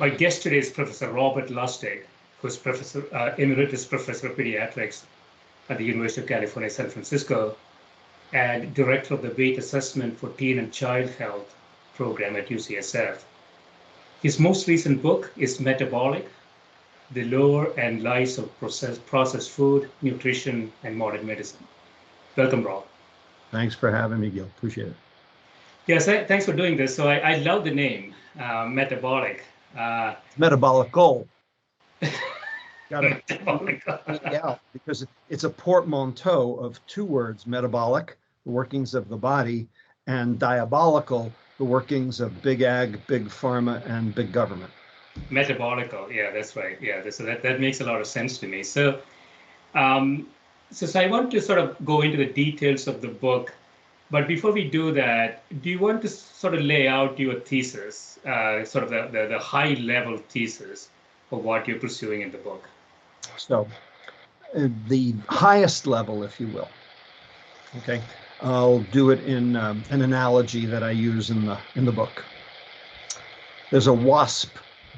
My guest today is Professor Robert Lustig, who's Emeritus Professor of Pediatrics at the University of California, San Francisco, and Director of the Weight Assessment for Teen and Child Health program at UCSF. His most recent book is Metabolic, The Lore and Lives of Processed Food, Nutrition, and Modern Medicine. Welcome, Rob. Thanks for having me, Gill. Appreciate it. Yes, thanks for doing this. So I love the name, Metabolic. Metabolical. Got it. Metabolical. Yeah, because it's a portmanteau of two words: metabolic, the workings of the body, and diabolical, the workings of big ag, big pharma, and big government. Metabolical, yeah, that's right. Yeah, so that makes a lot of sense to me. So I want to sort of go into the details of the book, but before we do that, do you want to sort of lay out your thesis, sort of the high-level thesis of what you're pursuing in the book? So, the highest level, if you will. Okay, I'll do it in an analogy that I use in the book. There's a wasp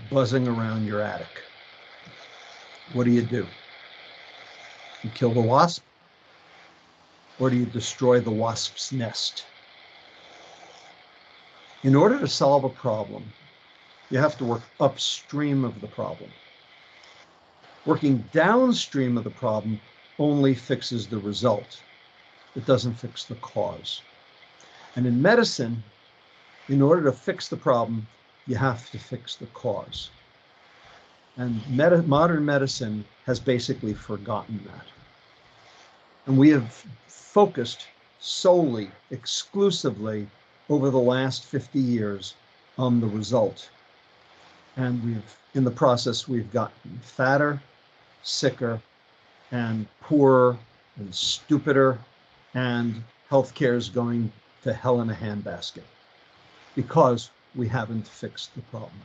buzzing around your attic. What do? You kill the wasp, or do you destroy the wasp's nest? In order to solve a problem, you have to work upstream of the problem. Working downstream of the problem only fixes the result. It doesn't fix the cause. And in medicine, in order to fix the problem, you have to fix the cause. And modern medicine has basically forgotten that. And we have focused solely, exclusively, over the last 50 years on the result. And in the process, we've gotten fatter, sicker, and poorer, and stupider, and healthcare is going to hell in a handbasket because we haven't fixed the problem.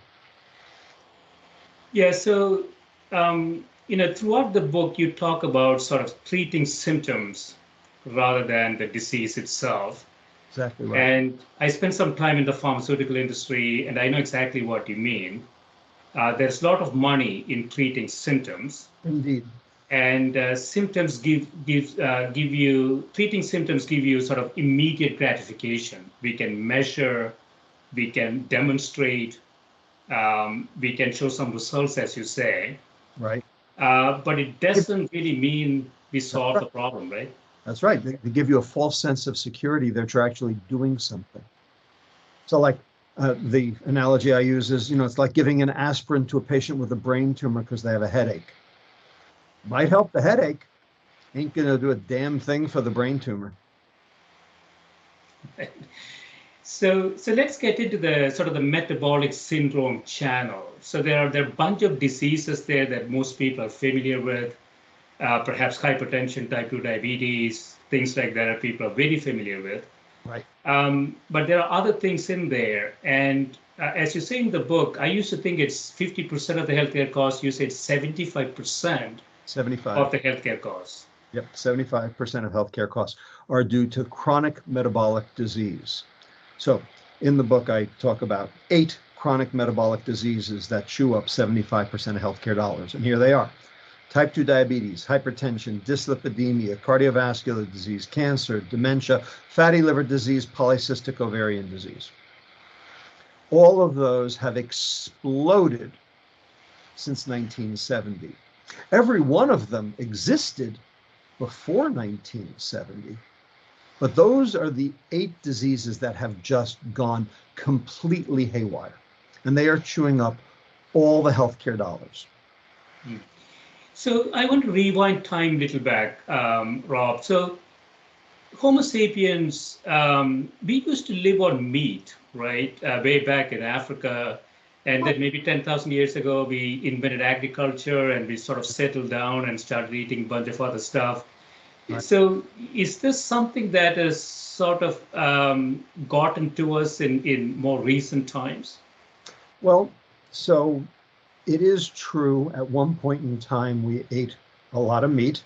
Yeah, so, throughout the book, you talk about sort of treating symptoms rather than the disease itself. Exactly right. And I spent some time in the pharmaceutical industry, and I know exactly what you mean. There's a lot of money in treating symptoms. Indeed. And symptoms treating symptoms give you sort of immediate gratification. We can measure, we can demonstrate, we can show some results, as you say. Right. But it doesn't really mean we solve the problem, right? That's right. They give you a false sense of security that you're actually doing something. So like the analogy I use is, it's like giving an aspirin to a patient with a brain tumor because they have a headache. Might help the headache, ain't going to do a damn thing for the brain tumor. So let's get into the sort of the metabolic syndrome channel. So there are a bunch of diseases there that most people are familiar with, perhaps hypertension, type 2 diabetes, things like that people are very familiar with. Right. But there are other things in there. And as you say in the book, I used to think it's 50% of the healthcare costs. You said 75%. 75 of the healthcare costs. Yep, 75% of healthcare costs are due to chronic metabolic disease. So in the book, I talk about 8 chronic metabolic diseases that chew up 75% of healthcare dollars. And here they are: type 2 diabetes, hypertension, dyslipidemia, cardiovascular disease, cancer, dementia, fatty liver disease, polycystic ovarian disease. All of those have exploded since 1970. Every one of them existed before 1970, but those are the 8 diseases that have just gone completely haywire, and they are chewing up all the healthcare dollars. So I want to rewind time a little back, Rob. So Homo sapiens, we used to live on meat, right? Way back in Africa. And then maybe 10,000 years ago, we invented agriculture and we sort of settled down and started eating a bunch of other stuff. Right. So is this something that has sort of gotten to us in more recent times? Well, so it is true. At one point in time, we ate a lot of meat,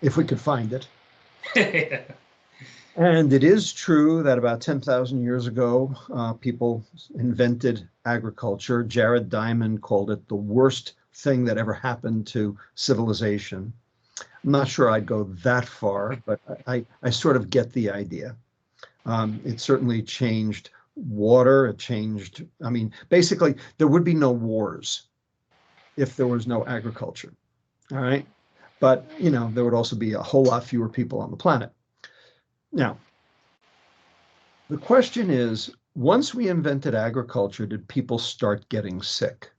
if we could find it. And it is true that about 10,000 years ago, people invented agriculture. Jared Diamond called it the worst thing that ever happened to civilization. I'm not sure I'd go that far, but I sort of get the idea. It certainly changed water. It changed, I mean, basically, there would be no wars if there was no agriculture. All right. But, you know, there would also be a whole lot fewer people on the planet. Now, the question is, once we invented agriculture, did people start getting sick?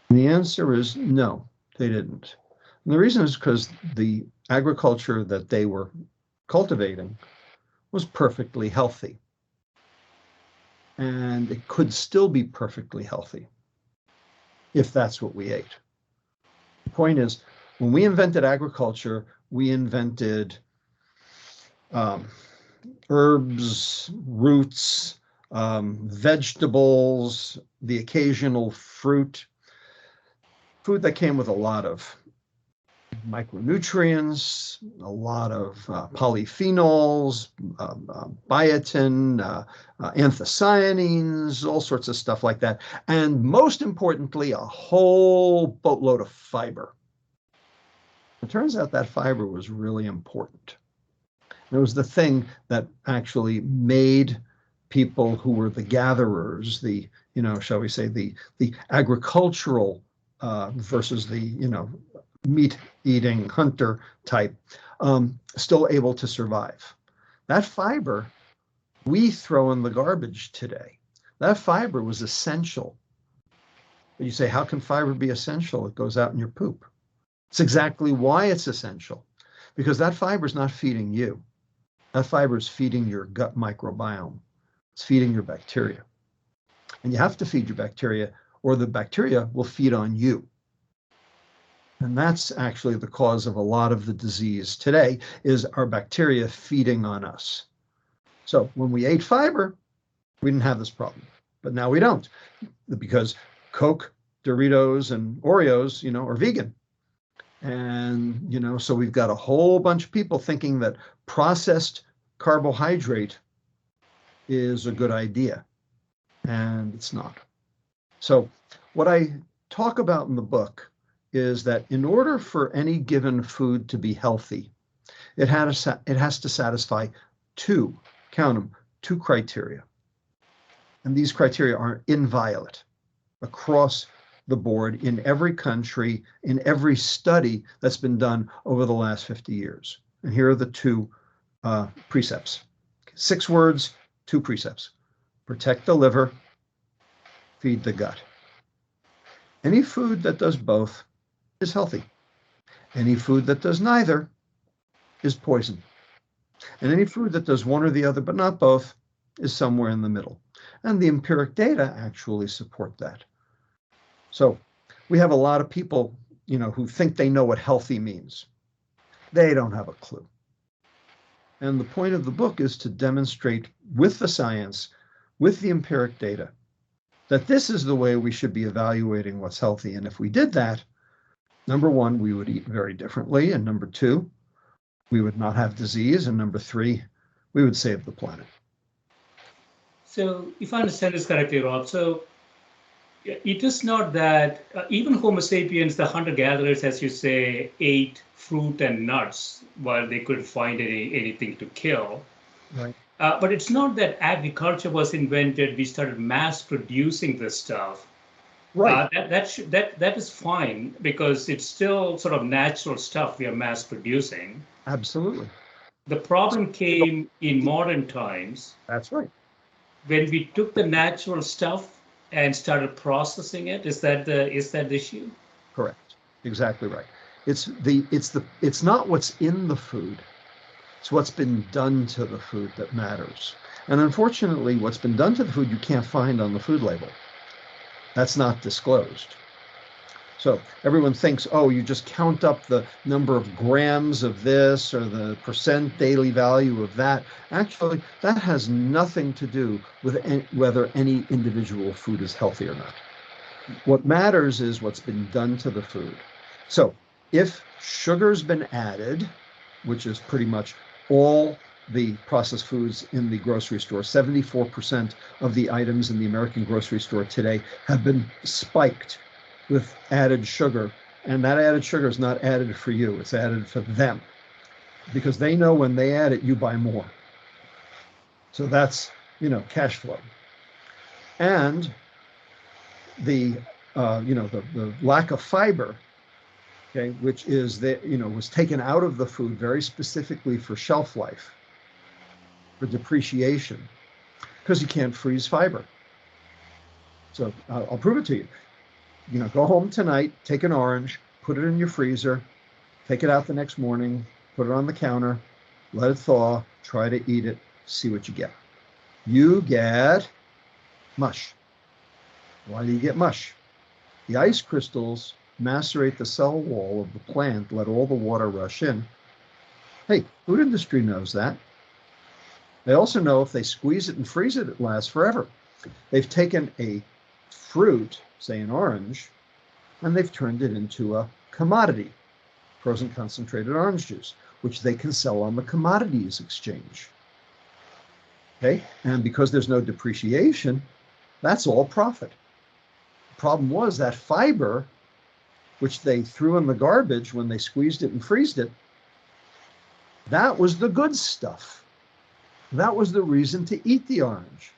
And the answer is no, they didn't. And the reason is because the agriculture that they were cultivating was perfectly healthy. And it could still be perfectly healthy if that's what we ate. The point is, when we invented agriculture, we invented herbs, roots, vegetables, the occasional fruit, food that came with a lot of micronutrients, a lot of polyphenols, biotin, anthocyanins, all sorts of stuff like that. And most importantly, a whole boatload of fiber. It turns out that fiber was really important. It was the thing that actually made people who were the gatherers, the, you know, shall we say, the agricultural versus the, you know, meat-eating hunter type, still able to survive. That fiber we throw in the garbage today. That fiber was essential. But you say, how can fiber be essential? It goes out in your poop. It's exactly why it's essential, because that fiber is not feeding you. That fiber is feeding your gut microbiome. It's feeding your bacteria. And you have to feed your bacteria, or the bacteria will feed on you. And that's actually the cause of a lot of the disease today, is our bacteria feeding on us. So when we ate fiber, we didn't have this problem. But now we don't, because Coke, Doritos, and Oreos, you know, are vegan. And, you know, so we've got a whole bunch of people thinking that processed carbohydrate is a good idea, and it's not. So what I talk about in the book is that in order for any given food to be healthy, it has to satisfy two, count them, two criteria. And these criteria are inviolate across the board in every country, in every study that's been done over the last 50 years. And here are the two precepts. 6 words, 2 precepts. Protect the liver, feed the gut. Any food that does both is healthy. Any food that does neither is poison. And any food that does one or the other, but not both, is somewhere in the middle. And the empiric data actually support that. So we have a lot of people, you know, who think they know what healthy means. They don't have a clue. And the point of the book is to demonstrate with the science, with the empiric data, that this is the way we should be evaluating what's healthy. And if we did that, number one, we would eat very differently. And number two, we would not have disease. And number three, we would save the planet. So if I understand this correctly, Rob, so it is not that even Homo sapiens, the hunter-gatherers, as you say, ate fruit and nuts while they couldn't find anything to kill. Right. But it's not that agriculture was invented, we started mass producing this stuff. Right. That is fine, because it's still sort of natural stuff we are mass producing. Absolutely. The problem came in modern times. That's right. When we took the natural stuff and started processing it. Is that the issue? Correct. Exactly right. It's not what's in the food. It's what's been done to the food that matters. And unfortunately, what's been done to the food you can't find on the food label. That's not disclosed. So everyone thinks, oh, you just count up the number of grams of this or the percent daily value of that. Actually, that has nothing to do with whether any individual food is healthy or not. What matters is what's been done to the food. So if sugar's been added, which is pretty much all the processed foods in the grocery store. 74% of the items in the American grocery store today have been spiked with added sugar. And that added sugar is not added for you, it's added for them. Because they know when they add it, you buy more. So that's, cash flow. And the lack of fiber, okay, which is that, was taken out of the food very specifically for shelf life, for depreciation, because you can't freeze fiber. So I'll prove it to you. Go home tonight, take an orange, put it in your freezer, take it out the next morning, put it on the counter, let it thaw, try to eat it, see what you get. You get mush. Why do you get mush? The ice crystals macerate the cell wall of the plant, let all the water rush in. Hey, food industry knows that. They also know if they squeeze it and freeze it, it lasts forever. They've taken a fruit, say an orange, and they've turned it into a commodity, frozen concentrated orange juice, which they can sell on the commodities exchange. Okay, and because there's no depreciation, that's all profit. The problem was that fiber, which they threw in the garbage when they squeezed it and freezed it, that was the good stuff. That was the reason to eat the orange.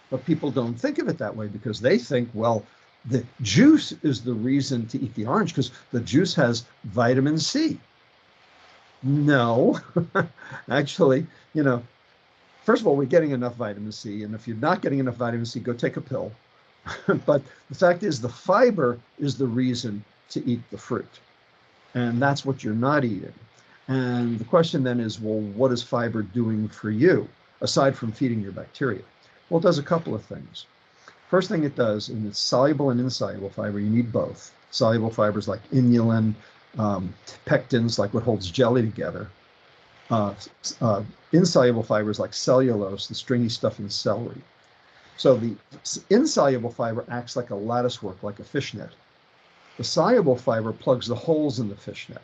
But people don't think of it that way because they think, well, the juice is the reason to eat the orange because the juice has vitamin C. No, actually, first of all, we're getting enough vitamin C. And if you're not getting enough vitamin C, go take a pill. But the fact is the fiber is the reason to eat the fruit. And that's what you're not eating. And the question then is, well, what is fiber doing for you, aside from feeding your bacteria? Well, it does a couple of things. First thing it does, and it's soluble and insoluble fiber, you need both. Soluble fibers like inulin, pectins, like what holds jelly together. Insoluble fibers like cellulose, the stringy stuff in celery. So the insoluble fiber acts like a lattice work, like a fishnet. The soluble fiber plugs the holes in the fishnet.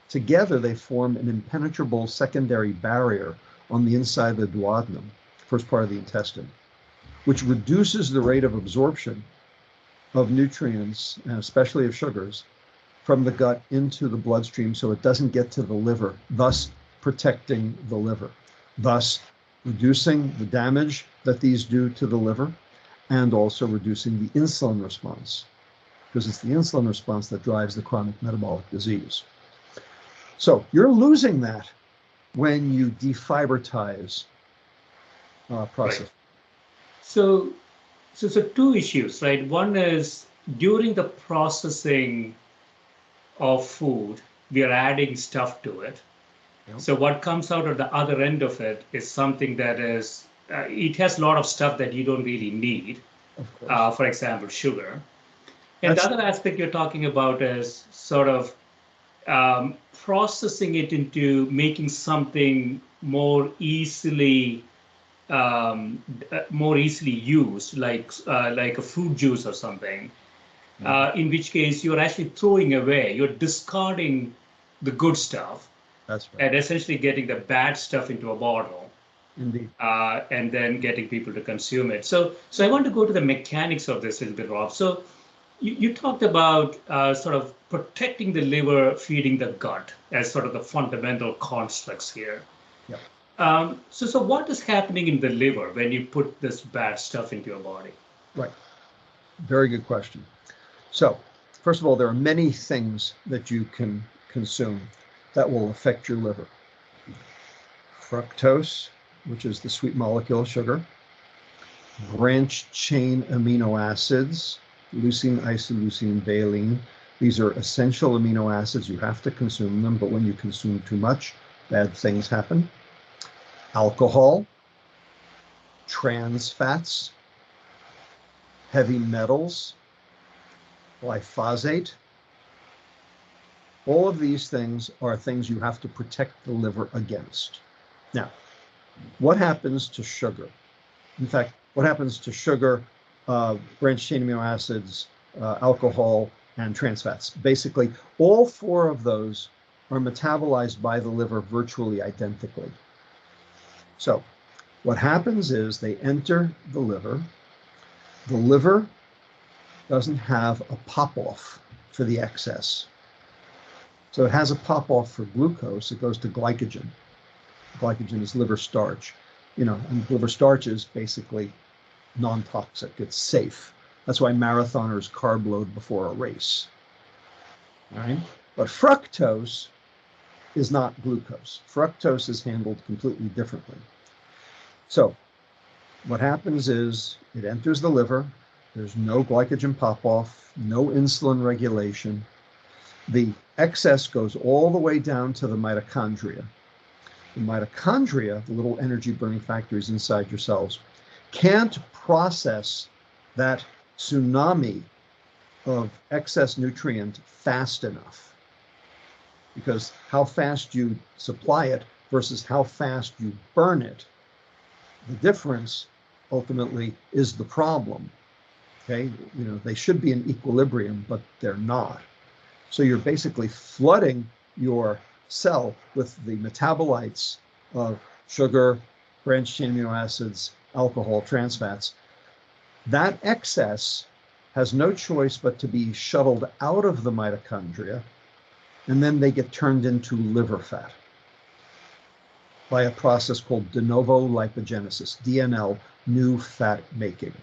Together, they form an impenetrable secondary barrier on the inside of the duodenum, first part of the intestine, which reduces the rate of absorption of nutrients, and especially of sugars, from the gut into the bloodstream so it doesn't get to the liver, thus protecting the liver, thus reducing the damage that these do to the liver, and also reducing the insulin response, because it's the insulin response that drives the chronic metabolic disease. So you're losing that when you defibratize process. Right. So two issues, right? One is during the processing of food, we are adding stuff to it. Yep. So what comes out at the other end of it is something that is, it has a lot of stuff that you don't really need. For example, sugar. And the other aspect you're talking about is sort of processing it into making something more easily used, like a fruit juice or something. In which case you're actually throwing away, you're discarding the good stuff. That's right. And essentially getting the bad stuff into a bottle. Indeed. And then getting people to consume it. So I want to go to the mechanics of this a little bit, Rob. So you talked about sort of protecting the liver, feeding the gut as sort of the fundamental constructs here. Yep. So what is happening in the liver when you put this bad stuff into your body? Right. Very good question. So first of all, there are many things that you can consume that will affect your liver. Fructose, which is the sweet molecule of sugar, branched chain amino acids, leucine, isoleucine, valine. These are essential amino acids. You have to consume them, but when you consume too much, bad things happen. Alcohol, trans fats, heavy metals, glyphosate. All of these things are things you have to protect the liver against. Now, what happens to sugar? In fact, what happens to sugar, branched chain amino acids, alcohol, and trans fats? Basically, all four of those are metabolized by the liver virtually identically. So what happens is they enter the liver. The liver doesn't have a pop-off for the excess. So it has a pop-off for glucose. It goes to glycogen. Glycogen is liver starch, and liver starch is basically non-toxic. It's safe. That's why marathoners carb load before a race. All right. But fructose is not glucose. Fructose is handled completely differently. So what happens is it enters the liver. There's no glycogen pop-off, no insulin regulation. The excess goes all the way down to the mitochondria. The mitochondria, the little energy burning factories inside your cells, can't process that tsunami of excess nutrient fast enough, because how fast you supply it versus how fast you burn it, the difference ultimately is the problem. Okay, they should be in equilibrium, but they're not. So you're basically flooding your cell with the metabolites of sugar, branched chain amino acids, alcohol, trans fats. That excess has no choice but to be shuttled out of the mitochondria, and then they get turned into liver fat by a process called de novo lipogenesis, DNL, new fat making.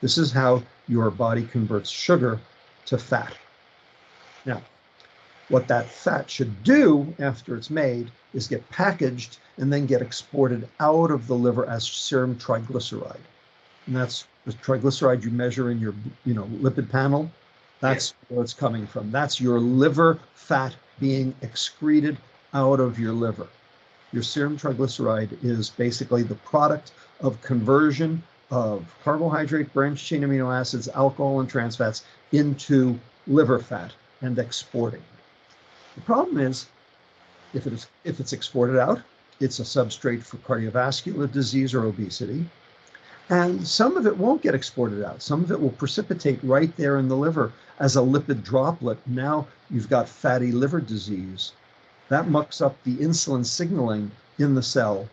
This is how your body converts sugar to fat. Now, what that fat should do after it's made is get packaged and then get exported out of the liver as serum triglyceride. And that's the triglyceride you measure in your lipid panel. That's where it's coming from. That's your liver fat being excreted out of your liver. Your serum triglyceride is basically the product of conversion of carbohydrate, branched chain amino acids, alcohol, and trans fats into liver fat and exporting. The problem is, if it's exported out, it's a substrate for cardiovascular disease or obesity. And some of it won't get exported out. Some of it will precipitate right there in the liver as a lipid droplet. Now you've got fatty liver disease. That mucks up the insulin signaling in the cell.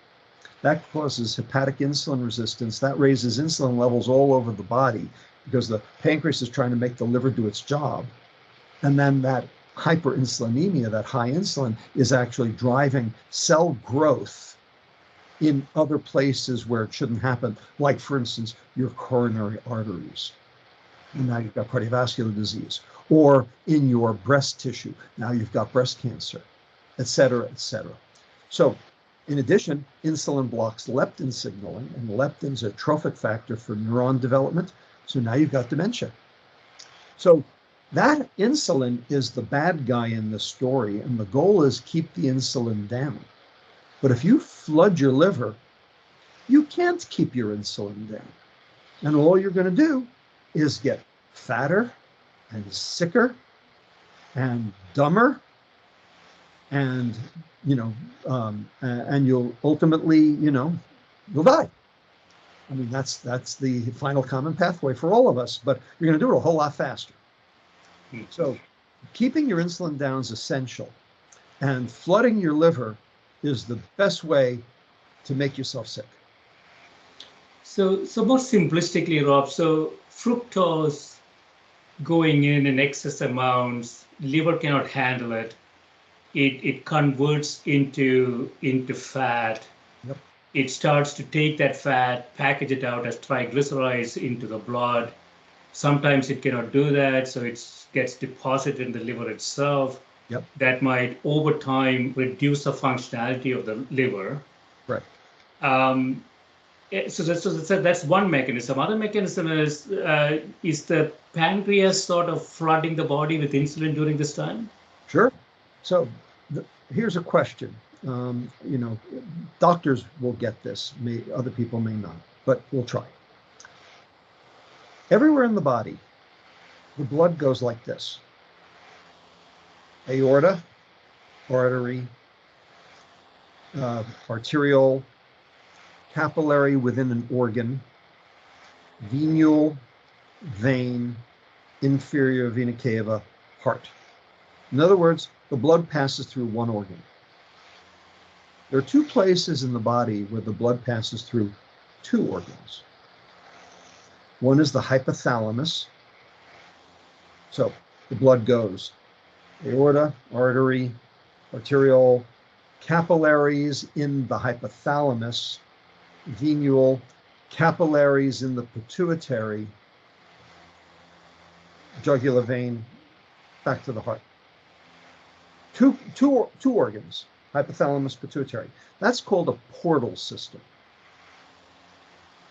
That causes hepatic insulin resistance. That raises insulin levels all over the body because the pancreas is trying to make the liver do its job. And then that hyperinsulinemia, that high insulin, is actually driving cell growth in other places where it shouldn't happen, like, for instance, your coronary arteries. And now you've got cardiovascular disease. Or in your breast tissue, now you've got breast cancer, et cetera, et cetera. So in addition, insulin blocks leptin signaling, and leptin's a trophic factor for neuron development. So now you've got dementia. So that insulin is the bad guy in the story, and the goal is keep the insulin down. But if you flood your liver, you can't keep your insulin down. And all you're going to do is get fatter and sicker and dumber, and and you'll ultimately, you'll die. I mean, that's the final common pathway for all of us, but you're going to do it a whole lot faster. So keeping your insulin down is essential, and flooding your liver is the best way to make yourself sick. So more simplistically, Rob, so fructose going in excess amounts, liver cannot handle it. It converts into fat. Yep. It starts to take that fat, package it out as triglycerides into the blood. Sometimes it cannot do that, so it gets deposited in the liver itself. Yep. That might, over time, reduce the functionality of the liver. Right. So that's one mechanism. Other mechanism is the pancreas sort of flooding the body with insulin during this time? Sure. So here's a question. Doctors will get this. Other people may not, but we'll try. Everywhere in the body, the blood goes like this. Aorta, artery, arteriole, capillary within an organ, venule, vein, inferior vena cava, heart. In other words, the blood passes through one organ. There are two places in the body where the blood passes through two organs. One is the hypothalamus. So the blood goes aorta, artery, arteriole, capillaries in the hypothalamus, venule, capillaries in the pituitary, jugular vein, back to the heart. Two organs, hypothalamus, pituitary. That's called a portal system.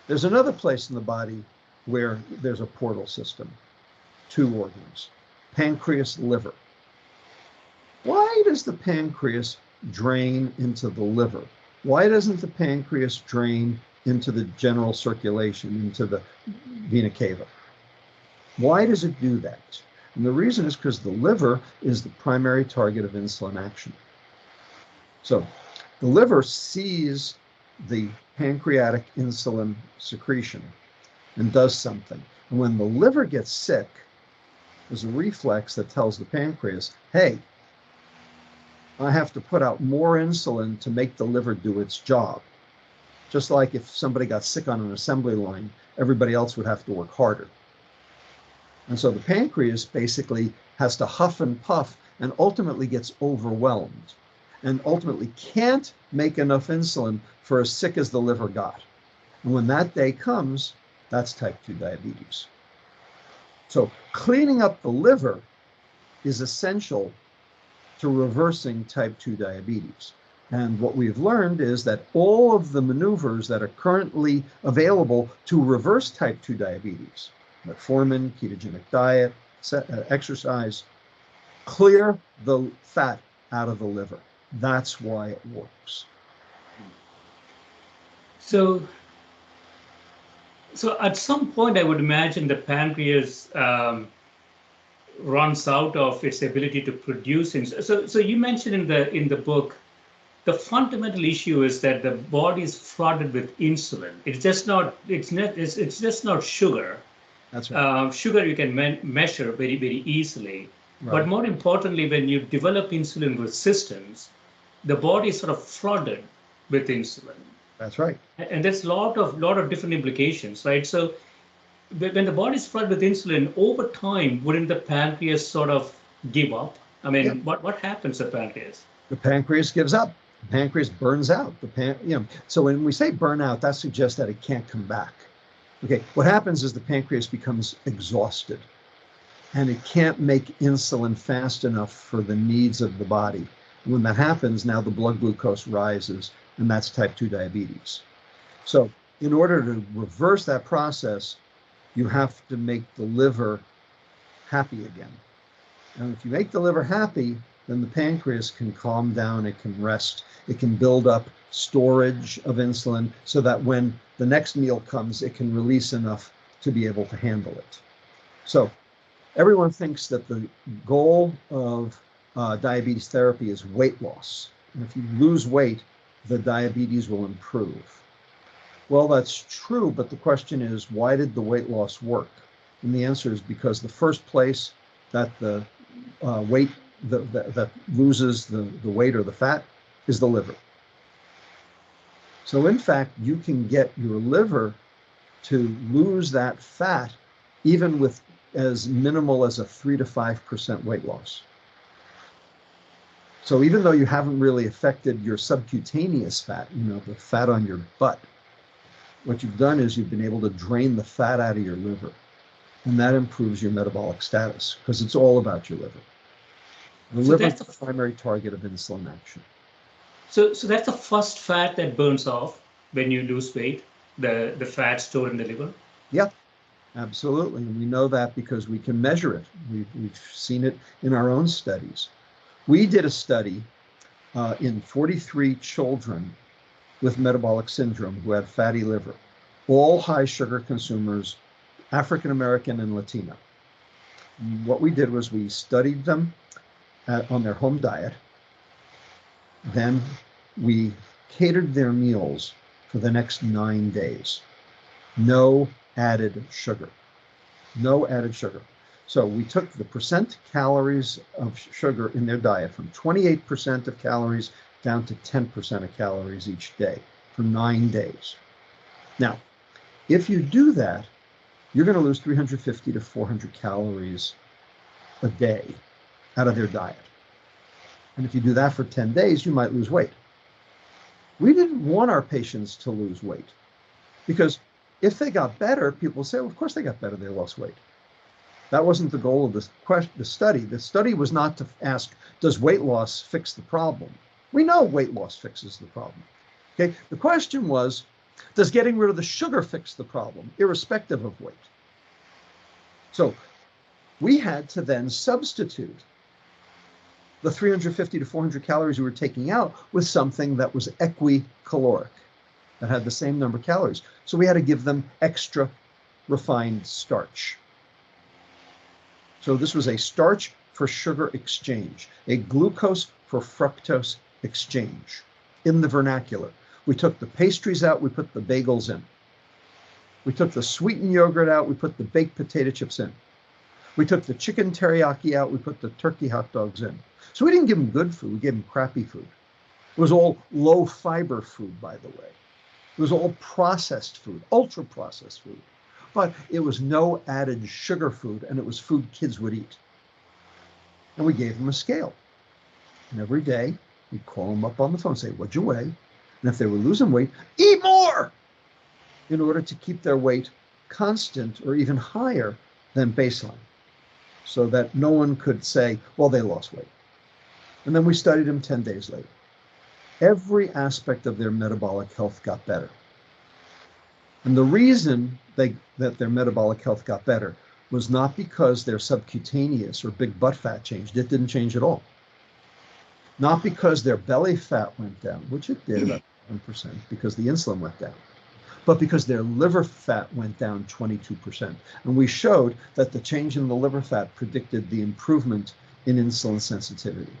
There's another place in the body where there's a portal system, two organs, pancreas, liver. Why does the pancreas drain into the liver? Why doesn't the pancreas drain into the general circulation, into the vena cava? Why does it do that? And the reason is because the liver is the primary target of insulin action. So the liver sees the pancreatic insulin secretion and does something. And when the liver gets sick, there's a reflex that tells the pancreas, hey, I have to put out more insulin to make the liver do its job. Just like if somebody got sick on an assembly line, everybody else would have to work harder. And so the pancreas basically has to huff and puff and ultimately gets overwhelmed and ultimately can't make enough insulin for as sick as the liver got. And when that day comes, that's type 2 diabetes. So cleaning up the liver is essential to reversing type 2 diabetes. And what we've learned is that all of the maneuvers that are currently available to reverse type 2 diabetes, metformin, ketogenic diet, exercise, clear the fat out of the liver. That's why it works. So at some point, I would imagine the pancreas runs out of its ability to produce insulin. So you mentioned in the book, the fundamental issue is that the body is flooded with insulin. It's just not sugar. That's right. Sugar you can measure very, very easily. Right. But more importantly, when you develop insulin resistance, the body is sort of flooded with insulin. That's right. And there's a lot of different implications, right? So when the body is flooded with insulin, over time, wouldn't the pancreas sort of give up? I mean, Yeah. what happens to the pancreas? The pancreas gives up. The pancreas burns out. So when we say burnout, that suggests that it can't come back. Okay, what happens is the pancreas becomes exhausted and it can't make insulin fast enough for the needs of the body. When that happens, now the blood glucose rises, and that's type 2 diabetes. So in order to reverse that process, you have to make the liver happy again. And if you make the liver happy, then the pancreas can calm down, it can rest, it can build up storage of insulin so that when the next meal comes, it can release enough to be able to handle it. So everyone thinks that the goal of diabetes therapy is weight loss. And if you lose weight, the diabetes will improve. Well, that's true, but the question is, why did the weight loss work? And the answer is because the first place that the weight that loses the weight or the fat is the liver. So in fact, you can get your liver to lose that fat even with as minimal as a 3 to 5% weight loss. So even though you haven't really affected your subcutaneous fat, the fat on your butt, what you've done is you've been able to drain the fat out of your liver. And that improves your metabolic status because it's all about your liver. The liver is the primary target of insulin action. So that's the first fat that burns off when you lose weight, the fat stored in the liver? Yeah, absolutely. And we know that because we can measure it. We've seen it in our own studies. We did a study in 43 children with metabolic syndrome who had fatty liver, all high sugar consumers, African American and Latino. And what we did was we studied them on their home diet. Then we catered their meals for the next 9 days. No added sugar. No added sugar. So we took the percent calories of sugar in their diet from 28% of calories down to 10% of calories each day for 9 days. Now, if you do that, you're going to lose 350 to 400 calories a day out of their diet. And if you do that for 10 days, you might lose weight. We didn't want our patients to lose weight because if they got better, people say, well, of course they got better, they lost weight. That wasn't the goal of the study. The study was not to ask, does weight loss fix the problem? We know weight loss fixes the problem. Okay, the question was, does getting rid of the sugar fix the problem, irrespective of weight? So we had to then substitute the 350 to 400 calories we were taking out with something that was equicaloric, that had the same number of calories. So we had to give them extra refined starch. So this was a starch for sugar exchange, a glucose for fructose exchange in the vernacular. We took the pastries out, we put the bagels in. We took the sweetened yogurt out, we put the baked potato chips in. We took the chicken teriyaki out, we put the turkey hot dogs in. So we didn't give them good food, we gave them crappy food. It was all low fiber food, by the way. It was all processed food, ultra processed food. But it was no added sugar food, and it was food kids would eat. And we gave them a scale. And every day, we'd call them up on the phone and say, what'd you weigh? And if they were losing weight, eat more! In order to keep their weight constant or even higher than baseline, so that no one could say, well, they lost weight. And then we studied them 10 days later. Every aspect of their metabolic health got better. And the reason that their metabolic health got better was not because their subcutaneous or big butt fat changed. It didn't change at all. Not because their belly fat went down, which it did about 1% because the insulin went down, but because their liver fat went down 22%. And we showed that the change in the liver fat predicted the improvement in insulin sensitivity.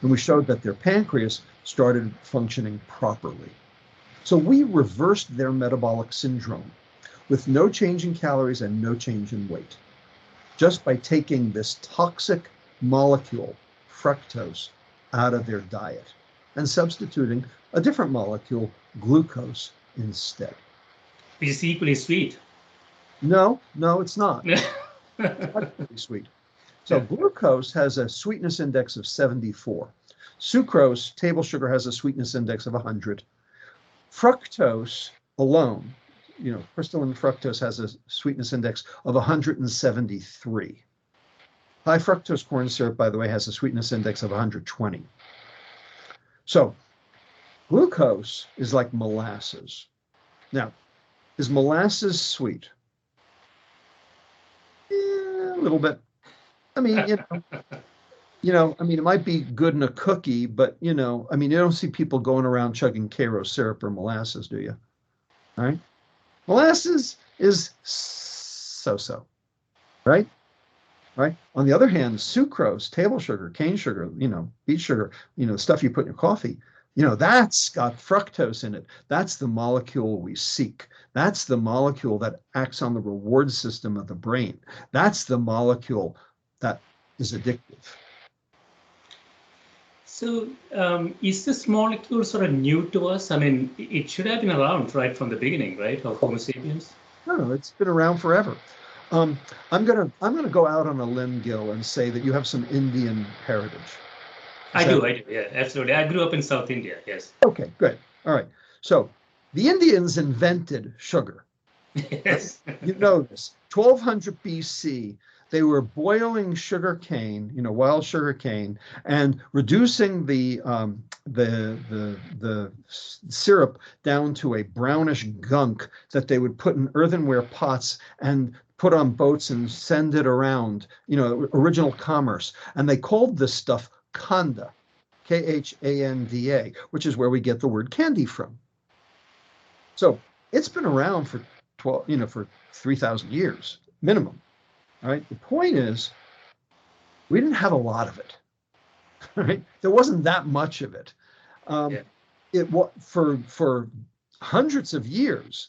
And we showed that their pancreas started functioning properly. So we reversed their metabolic syndrome with no change in calories and no change in weight, just by taking this toxic molecule, fructose, out of their diet and substituting a different molecule, glucose, instead. Which is equally sweet. No, it's not. It's not really sweet. So glucose has a sweetness index of 74. Sucrose, table sugar, has a sweetness index of 100. Fructose alone, crystalline fructose, has a sweetness index of 173. High fructose corn syrup, by the way, has a sweetness index of 120. So glucose is like molasses. Now, is molasses sweet? Yeah, a little bit. I mean, it might be good in a cookie, but, you don't see people going around chugging Karo syrup or molasses, do you? All right? Molasses is so-so, right? Right? On the other hand, sucrose, table sugar, cane sugar, beet sugar, the stuff you put in your coffee, that's got fructose in it. That's the molecule we seek. That's the molecule that acts on the reward system of the brain. That's the molecule that is addictive. So is this molecule sort of new to us? I mean, it should have been around right from the beginning, right, of Homo sapiens? No, it's been around forever. I'm gonna go out on a limb, Gill, and say that you have some Indian heritage. I do, yeah, absolutely. I grew up in South India, yes. Okay, good. All right. So the Indians invented sugar. Yes. Right? You know this. 1200 BC, they were boiling sugar cane, wild sugar cane, and reducing the syrup down to a brownish gunk that they would put in earthenware pots and put on boats and send it around, original commerce. And they called this stuff khanda, Khanda, which is where we get the word candy from. So it's been around for 3,000 years minimum. All right. The point is, we didn't have a lot of it. Right? There wasn't that much of it. It was for hundreds of years.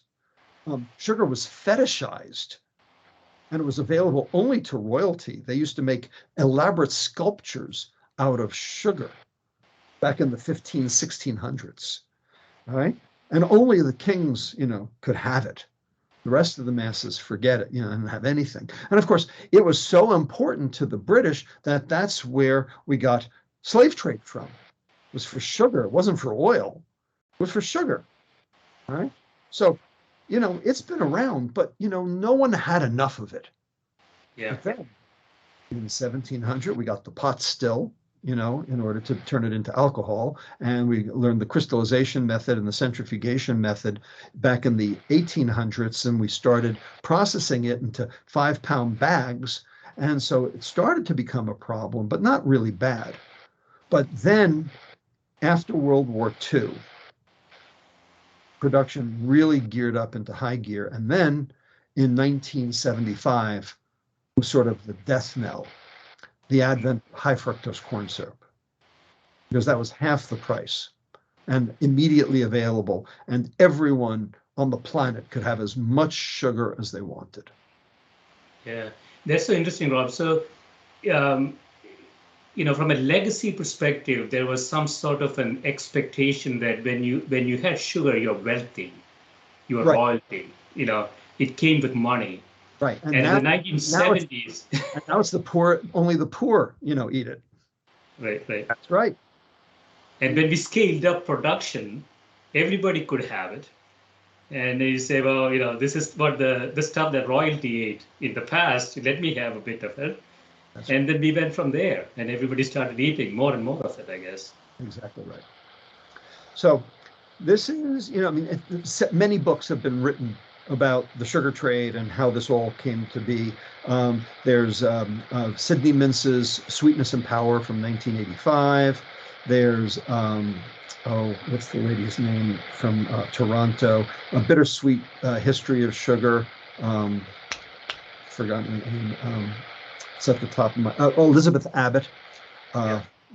Sugar was fetishized, and it was available only to royalty. They used to make elaborate sculptures out of sugar. back in the 1600s, all right? And only the kings, could have it. The rest of the masses forget it, and have anything. And of course, it was so important to the British that that's where we got slave trade from. It was for sugar. It wasn't for oil. It was for sugar, all right? So, it's been around, but, no one had enough of it. Yeah. But then, in 1700, we got the pot still, in order to turn it into alcohol. And we learned the crystallization method and the centrifugation method back in the 1800s. And we started processing it into 5-pound bags. And so it started to become a problem, but not really bad. But then after World War II, production really geared up into high gear. And then in 1975 was sort of the death knell, the advent of high fructose corn syrup, because that was half the price and immediately available, and everyone on the planet could have as much sugar as they wanted. Yeah, that's so interesting, Rob. So, from a legacy perspective, there was some sort of an expectation that when you had sugar, you're wealthy, you're Right. royalty. It came with money. Right. And in the 1970s, now it's the poor, only the poor, eat it. Right. That's right. And when we scaled up production, everybody could have it. And you say, well, this is what the stuff that royalty ate in the past. Let me have a bit of it. And then we went from there, and everybody started eating more and more of it, I guess. Exactly right. So this is, many books have been written about the sugar trade and how this all came to be. There's Sidney Mintz's Sweetness and Power from 1985. There's, what's the lady's name from Toronto? A Bittersweet History of Sugar. Forgotten. It's at the top of my, Elizabeth Abbott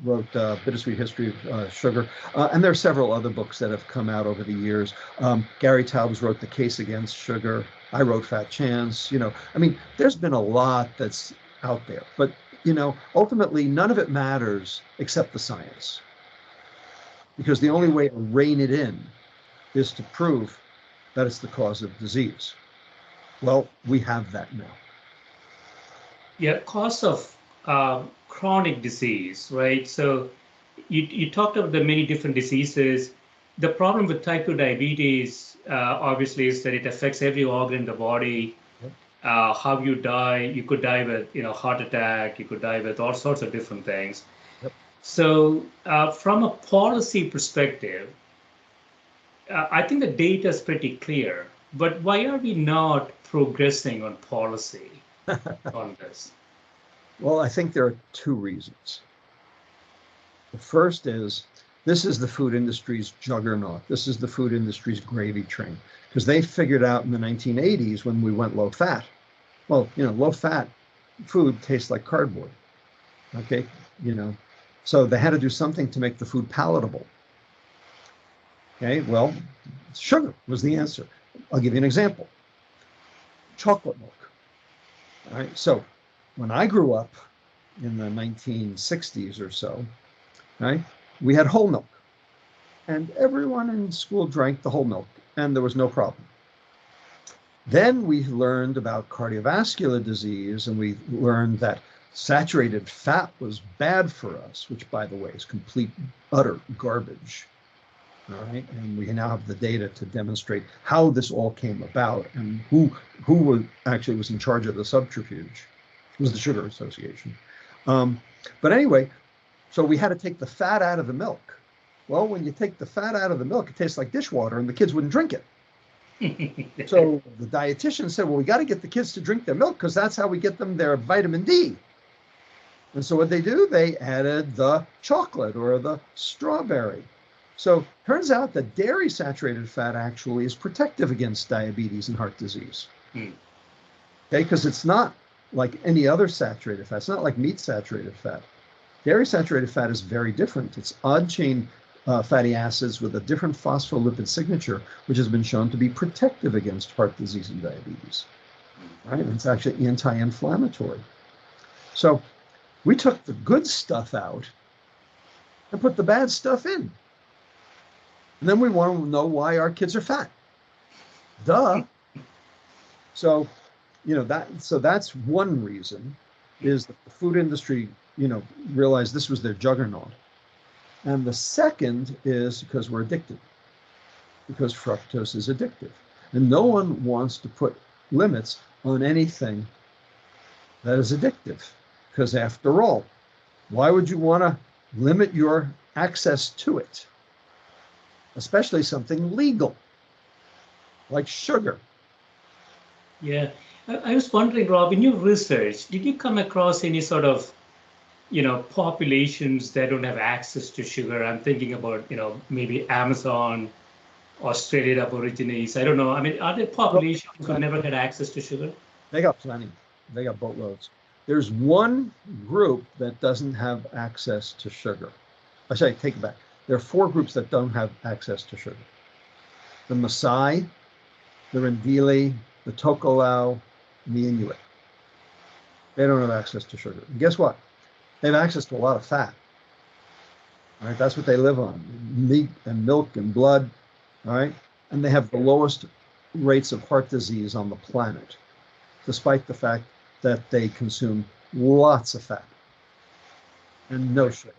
wrote Bittersweet History of Sugar. And there are several other books that have come out over the years. Gary Taubes wrote The Case Against Sugar. I wrote Fat Chance. There's been a lot that's out there. But, ultimately, none of it matters except the science. Because the only way to rein it in is to prove that it's the cause of disease. Well, we have that now. Yeah, cause of chronic disease, right? So you talked about the many different diseases. The problem with type 2 diabetes, obviously, is that it affects every organ in the body. Yep. How you die, you could die with, heart attack, you could die with all sorts of different things. Yep. So from a policy perspective, I think the data is pretty clear, but why are we not progressing on policy on this? Well, I think there are two reasons. The first is, this is the food industry's juggernaut. This is the food industry's gravy train, because they figured out in the 1980s when we went low fat. Well, low fat food tastes like cardboard. Okay, so they had to do something to make the food palatable. Okay, well, sugar was the answer. I'll give you an example. Chocolate milk. All right, so when I grew up in the 1960s or so, right, we had whole milk. And everyone in school drank the whole milk, and there was no problem. Then we learned about cardiovascular disease, and we learned that saturated fat was bad for us, which, by the way, is complete, utter garbage. All right, and we now have the data to demonstrate how this all came about and who actually was in charge of the subterfuge. It was the Sugar Association. But anyway, so we had to take the fat out of the milk. Well, when you take the fat out of the milk, it tastes like dishwater, and the kids wouldn't drink it. So the dietitian said, well, we got to get the kids to drink their milk, because that's how we get them their vitamin D. And so what they do, they added the chocolate or the strawberry. So turns out that dairy saturated fat actually is protective against diabetes and heart disease. Okay, because it's not like any other saturated fat. It's not like meat saturated fat. Dairy saturated fat is very different. It's odd chain fatty acids with a different phospholipid signature, which has been shown to be protective against heart disease and diabetes. Right? And it's actually anti-inflammatory. So we took the good stuff out and put the bad stuff in. And then we want to know why our kids are fat. Duh. So, that's one reason, is that the food industry, realized this was their juggernaut. And the second is because we're addicted, because fructose is addictive. And no one wants to put limits on anything that is addictive, because after all, why would you want to limit your access to it? Especially something legal, like sugar. Yeah. I was wondering, Rob, in your research, did you come across any sort of, populations that don't have access to sugar? I'm thinking about, maybe Amazon, Australian Aborigines. I don't know. I mean, are there populations who never had access to sugar? They got plenty. They got boatloads. There's one group that doesn't have access to sugar. I take it back. There are 4 groups that don't have access to sugar. The Maasai, the Rendili, the Tokelau, and the Inuit. They don't have access to sugar. And guess what? They have access to a lot of fat. All right, that's what they live on: meat and milk and blood. All right, and they have the lowest rates of heart disease on the planet, despite the fact that they consume lots of fat and no sugar.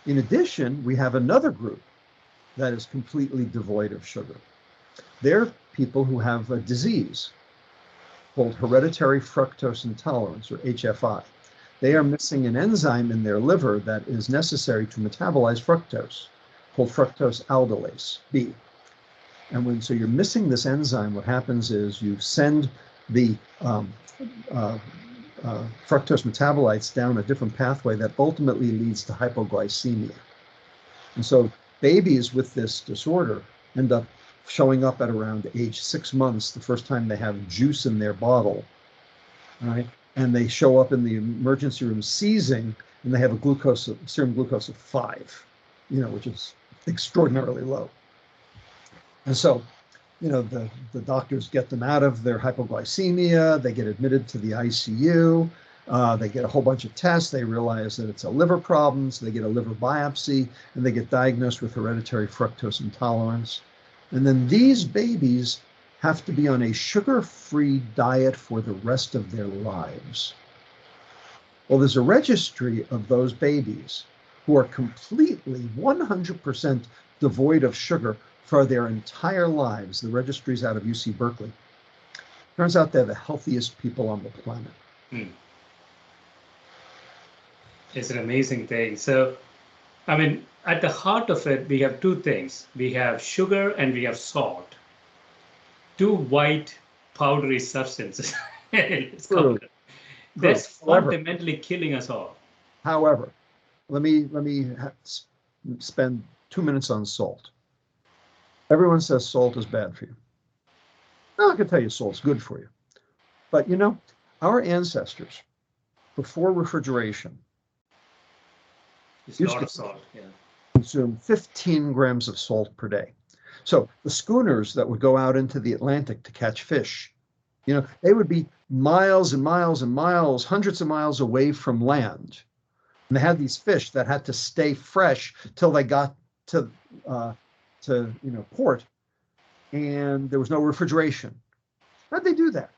In addition, we have another group that is completely devoid of sugar. They're people who have a disease called hereditary fructose intolerance, or HFI. They are missing an enzyme in their liver that is necessary to metabolize fructose, called fructose aldolase B. And so you're missing this enzyme, what happens is you send the fructose metabolites down a different pathway that ultimately leads to hypoglycemia. And so babies with this disorder end up showing up at around age 6 months, the first time they have juice in their bottle, right? And they show up in the emergency room seizing, and they have a serum glucose of 5, which is extraordinarily low. And so, the doctors get them out of their hypoglycemia, they get admitted to the ICU, they get a whole bunch of tests, they realize that it's a liver problem, so they get a liver biopsy, and they get diagnosed with hereditary fructose intolerance. And then these babies have to be on a sugar-free diet for the rest of their lives. Well, there's a registry of those babies who are completely 100% devoid of sugar for their entire lives. The registry's out of UC Berkeley. Turns out they're the healthiest people on the planet. It's an amazing thing. So, I mean, at the heart of it, we have 2 things. We have sugar and we have salt. 2 white powdery substances. That's fundamentally killing us all. However, let me spend 2 minutes on salt. Everyone says salt is bad for you. Now, I can tell you salt's good for you. But our ancestors, before refrigeration, It's a lot of salt, consumed 15 grams of salt per day. So the schooners that would go out into the Atlantic to catch fish, they would be miles and miles and miles, hundreds of miles away from land. And they had these fish that had to stay fresh till they got to port, and there was no refrigeration. How'd they do that?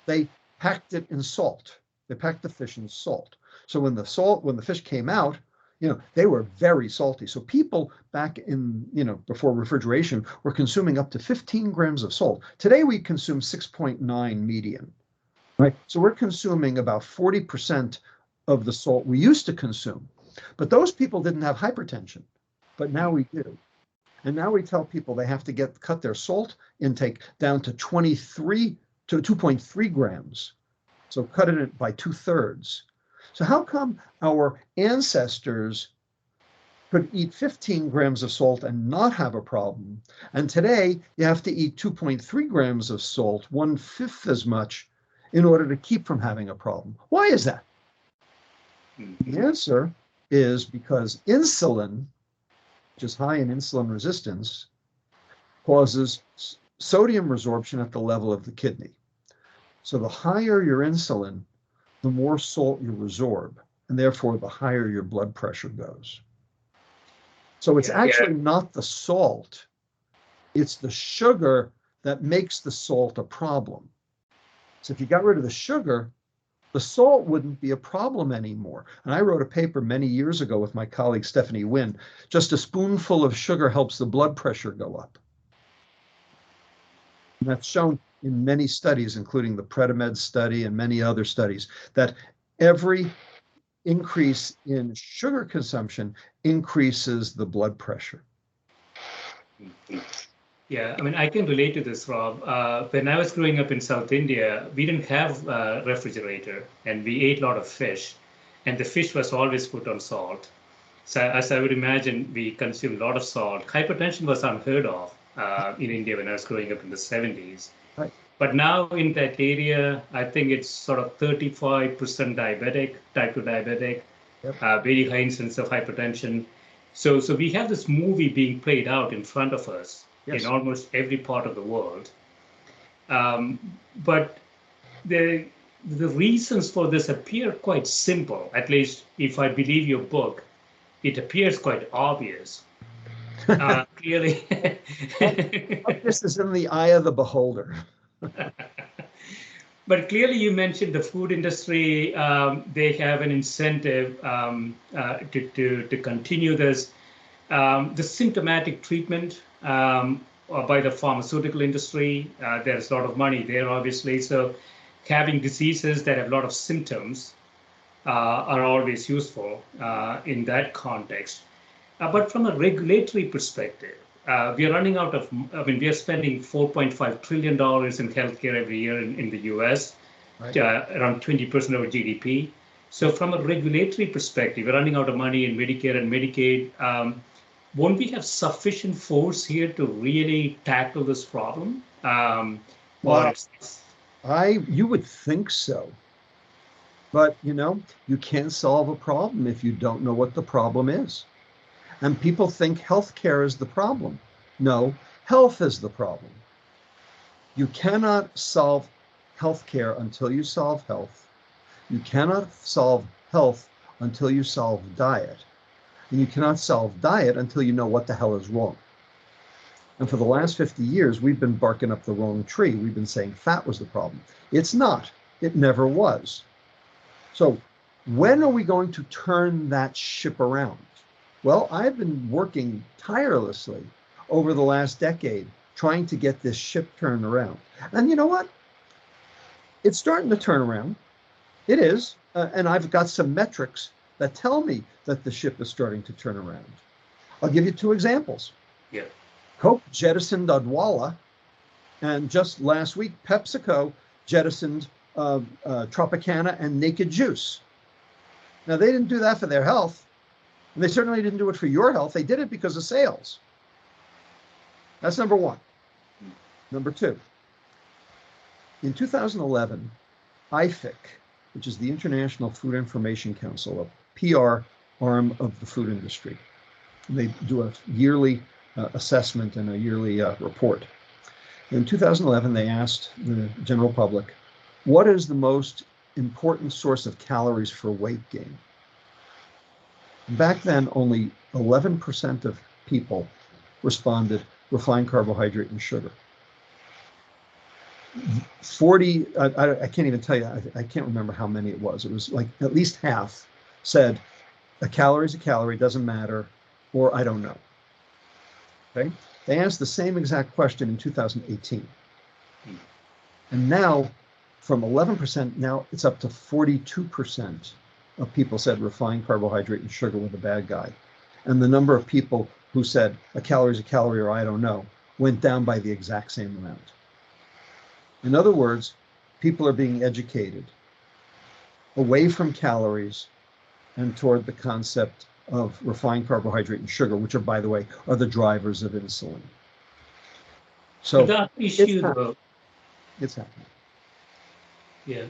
They packed it in salt. They packed the fish in salt. So when the fish came out, they were very salty. So people back in, before refrigeration were consuming up to 15 grams of salt. Today we consume 6.9 median, right? So we're consuming about 40% of the salt we used to consume. But those people didn't have hypertension, but now we do. And now we tell people they have to cut their salt intake down to 2.3 grams. So cut it by 2/3. So how come our ancestors could eat 15 grams of salt and not have a problem? And today you have to eat 2.3 grams of salt, 1/5 as much, in order to keep from having a problem. Why is that? The answer is because insulin, which is high in insulin resistance, causes sodium resorption at the level of the kidney. So the higher your insulin, the more salt you resorb, and therefore the higher your blood pressure goes. So it's Yeah. actually not the salt, it's the sugar that makes the salt a problem. So if you got rid of the sugar, the salt wouldn't be a problem anymore. And I wrote a paper many years ago with my colleague Stephanie Wynn. Just a spoonful of sugar helps the blood pressure go up. And that's shown in many studies, including the Predimed study and many other studies, that every increase in sugar consumption increases the blood pressure. Yeah, I mean, I can relate to this, Rob. When I was growing up in South India, we didn't have a refrigerator, and we ate a lot of fish, and the fish was always put on salt. So as I would imagine, we consumed a lot of salt. Hypertension was unheard of in India when I was growing up in the 70s. Right. But now in that area, I think it's sort of 35% diabetic, type 2 diabetic, Yep. very high incidence of hypertension. So we have this movie being played out in front of us in almost every part of the world. But the reasons for this appear quite simple, at least if I believe your book, it appears quite obvious. Clearly. This is in the eye of the beholder. But clearly you mentioned the food industry, they have an incentive to continue this. The symptomatic treatment by the pharmaceutical industry, there's a lot of money there, obviously. So having diseases that have a lot of symptoms are always useful in that context. But from a regulatory perspective, we are running out of, we are spending $4.5 trillion in healthcare every year in the US, right. Around 20% of our GDP. So from a regulatory perspective, we're running out of money in Medicare and Medicaid. Won't we have sufficient force here to really tackle this problem? You would think so. But, you can't solve a problem if you don't know what the problem is. And people think healthcare is the problem. No, health is the problem. You cannot solve healthcare until you solve health. You cannot solve health until you solve diet. And you cannot solve diet until you know what the hell is wrong. And for the last 50 years, we've been barking up the wrong tree. We've been saying fat was the problem. It's not. It never was. So when are we going to turn that ship around? Well, I've been working tirelessly over the last decade trying to get this ship turned around. And you know what? It's starting to turn around. It is. And I've got some metrics that tell me that the ship is starting to turn around. I'll give you two examples. Yeah. Coke jettisoned Odwalla, and just last week, PepsiCo jettisoned Tropicana and Naked Juice. Now, they didn't do that for their health. And they certainly didn't do it for your health. They did it because of sales. That's number one. Number two, in 2011, IFIC, which is the International Food Information Council, a PR arm of the food industry, they do a yearly assessment and a yearly report. In 2011, they asked the general public, what is the most important source of calories for weight gain? Back then, only 11% of people responded refined carbohydrate and sugar. 40, I can't even tell you, I can't remember how many it was. It was like at least half said a calorie is a calorie, doesn't matter, or I don't know. Okay? They asked the same exact question in 2018. And now, from 11%, now it's up to 42% of people said refined carbohydrate and sugar were the bad guy. And the number of people who said a calorie is a calorie or I don't know went down by the exact same amount. In other words, people are being educated away from calories and toward the concept of refined carbohydrate and sugar, which are, by the way, are the drivers of insulin. So that issue, though, it's happening. Yeah.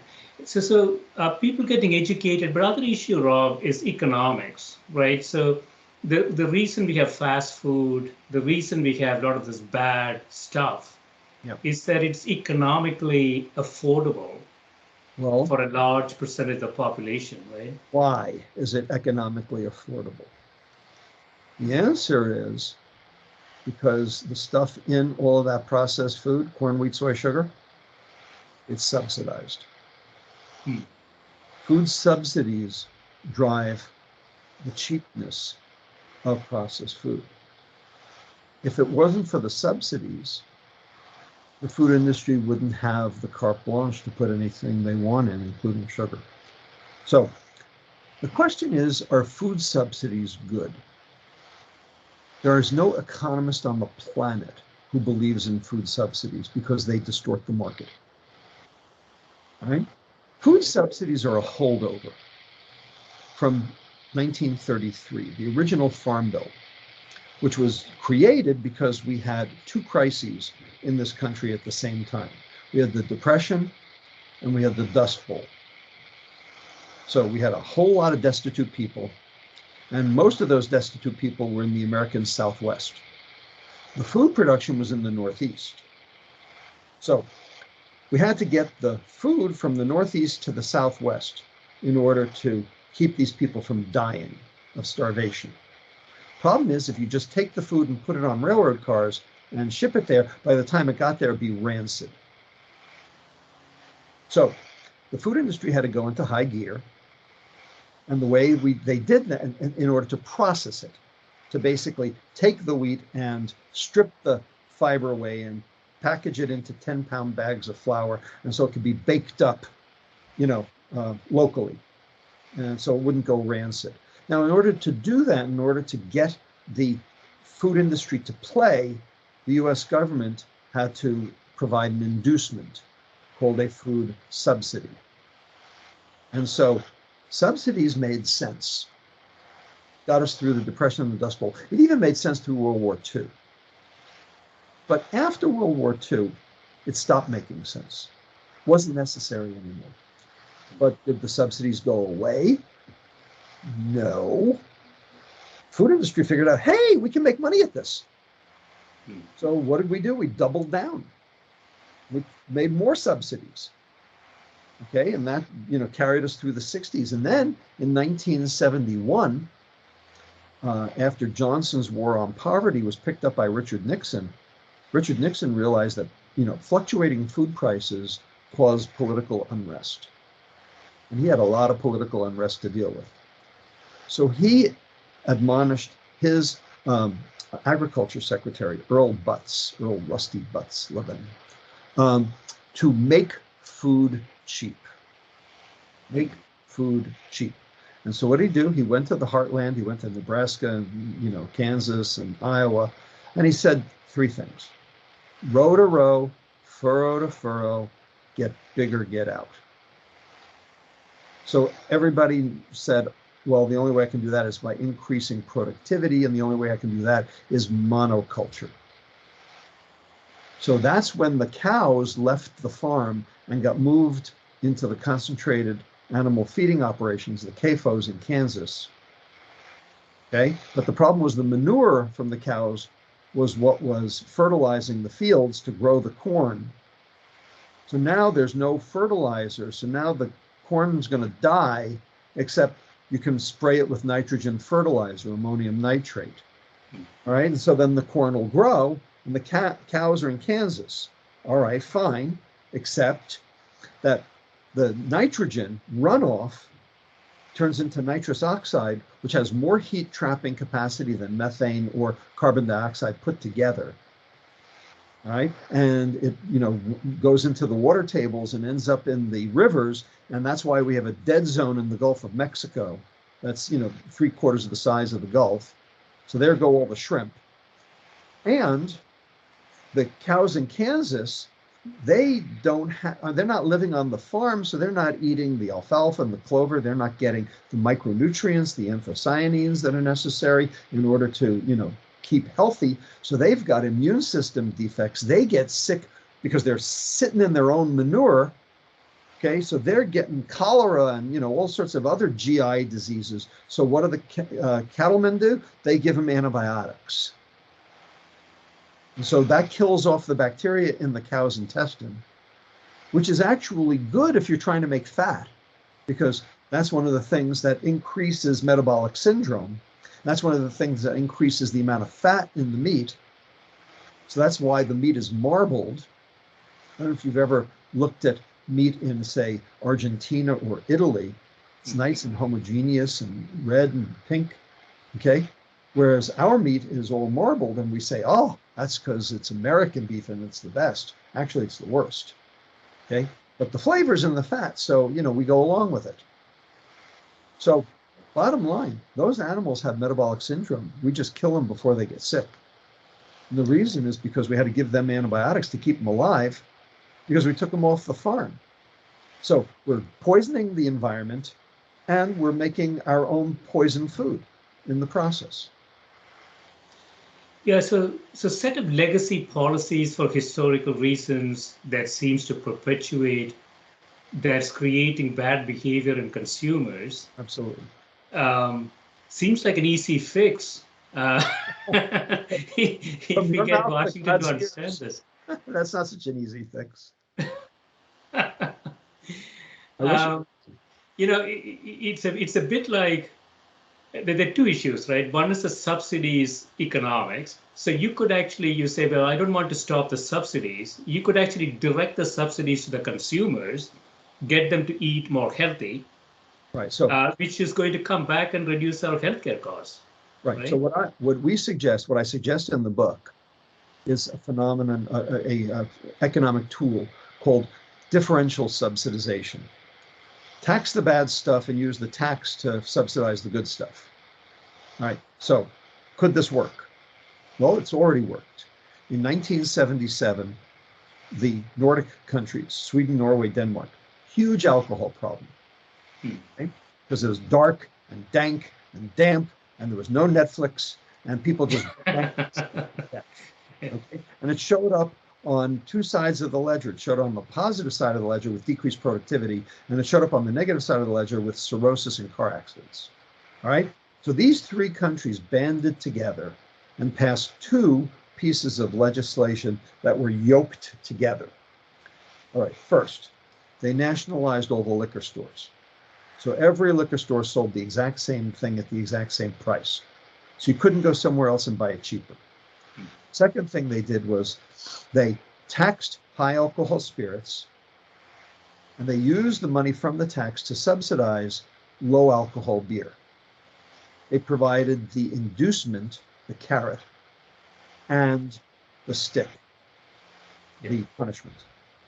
So people getting educated, but other issue, Rob, is economics, right? So the reason we have fast food, the reason we have a lot of this bad stuff, is that it's economically affordable for a large percentage of the population, right? Why is it economically affordable? The answer is because the stuff in all of that processed food, corn, wheat, soy, sugar, it's subsidized. Food subsidies drive the cheapness of processed food. If it wasn't for the subsidies, the food industry wouldn't have the carte blanche to put anything they want in, including sugar. So the question is, are food subsidies good? There is no economist on the planet who believes in food subsidies because they distort the market. All right? Food subsidies are a holdover from 1933, the original Farm Bill, which was created because we had two crises in this country at the same time. We had the Depression and we had the Dust Bowl. So we had a whole lot of destitute people, and most of those destitute people were in the American Southwest. The food production was in the Northeast. So we had to get the food from the Northeast to the Southwest in order to keep these people from dying of starvation. Problem is, if you just take the food and put it on railroad cars and ship it there, by the time it got there, it'd be rancid. So the food industry had to go into high gear. And the way they did that in order to process it, to basically take the wheat and strip the fiber away and package it into 10-pound bags of flour, and so it could be baked up, locally, and so it wouldn't go rancid. Now, in order to do that, in order to get the food industry to play, the U.S. government had to provide an inducement called a food subsidy. And so subsidies made sense, got us through the Depression and the Dust Bowl. It even made sense through World War II. But after World War II, it stopped making sense. It wasn't necessary anymore. But did the subsidies go away? No. Food industry figured out, hey, we can make money at this. So what did we do? We doubled down. We made more subsidies. Okay, and that carried us through the 60s. And then in 1971, after Johnson's war on poverty was picked up by Richard Nixon realized that fluctuating food prices caused political unrest. And he had a lot of political unrest to deal with. So he admonished his agriculture secretary, Earl Lustig Butts, Levin, to make food cheap. Make food cheap. And so what did he do? He went to the heartland. He went to Nebraska and Kansas and Iowa, and he said three things: row to row, furrow to furrow, get bigger, get out. So everybody said, well, the only way I can do that is by increasing productivity, and the only way I can do that is monoculture. So that's when the cows left the farm and got moved into the concentrated animal feeding operations, the CAFOs in Kansas. Okay, but the problem was the manure from the cows was what was fertilizing the fields to grow the corn. So now there's no fertilizer. So now the corn's going to die, except you can spray it with nitrogen fertilizer, ammonium nitrate. All right, and so then the corn will grow, and the cows are in Kansas. All right, fine, except that the nitrogen runoff turns into nitrous oxide, which has more heat trapping capacity than methane or carbon dioxide put together. All right, and it goes into the water tables and ends up in the rivers, and that's why we have a dead zone in the Gulf of Mexico. That's 3/4 of the size of the Gulf. So there go all the shrimp. And the cows in Kansas, they're not living on the farm, so they're not eating the alfalfa and the clover. They're not getting the micronutrients, the anthocyanins that are necessary in order to, keep healthy. So they've got immune system defects. They get sick because they're sitting in their own manure. Okay, so they're getting cholera and all sorts of other GI diseases. So what do the cattlemen do? They give them antibiotics. And so that kills off the bacteria in the cow's intestine, which is actually good if you're trying to make fat, because that's one of the things that increases metabolic syndrome. That's one of the things that increases the amount of fat in the meat. So that's why the meat is marbled. I don't know if you've ever looked at meat in, say, Argentina or Italy. It's nice and homogeneous and red and pink, okay? Whereas our meat is all marbled and we say, oh, that's because it's American beef and it's the best. Actually, it's the worst, okay? But the flavor's in the fat, so, we go along with it. So bottom line, those animals have metabolic syndrome. We just kill them before they get sick. And the reason is because we had to give them antibiotics to keep them alive because we took them off the farm. So we're poisoning the environment and we're making our own poison food in the process. Yeah, so set of legacy policies for historical reasons that seems to perpetuate, that's creating bad behavior in consumers. Absolutely. Seems like an easy fix. If we get Washington to understand this. That's not such an easy fix. It's a bit like, there are two issues, right? One is the subsidies economics. So you say, well, I don't want to stop the subsidies. You could actually direct the subsidies to the consumers, get them to eat more healthy, right? So which is going to come back and reduce our healthcare costs. Right. So what I suggest in the book is a phenomenon, a economic tool called differential subsidization. Tax the bad stuff and use the tax to subsidize the good stuff. All right. So could this work? Well, it's already worked. In 1977, the Nordic countries, Sweden, Norway, Denmark, huge alcohol problem. Okay? Because it was dark and dank and damp, and there was no Netflix, and people just okay? And it showed up on two sides of the ledger. It showed on the positive side of the ledger with decreased productivity, and it showed up on the negative side of the ledger with cirrhosis and car accidents. All right? So these three countries banded together and passed two pieces of legislation that were yoked together. All right, first, they nationalized all the liquor stores. So every liquor store sold the exact same thing at the exact same price. So you couldn't go somewhere else and buy it cheaper. Second thing they did was they taxed high alcohol spirits, and they used the money from the tax to subsidize low alcohol beer. They provided the inducement, the carrot, and the stick, the punishment.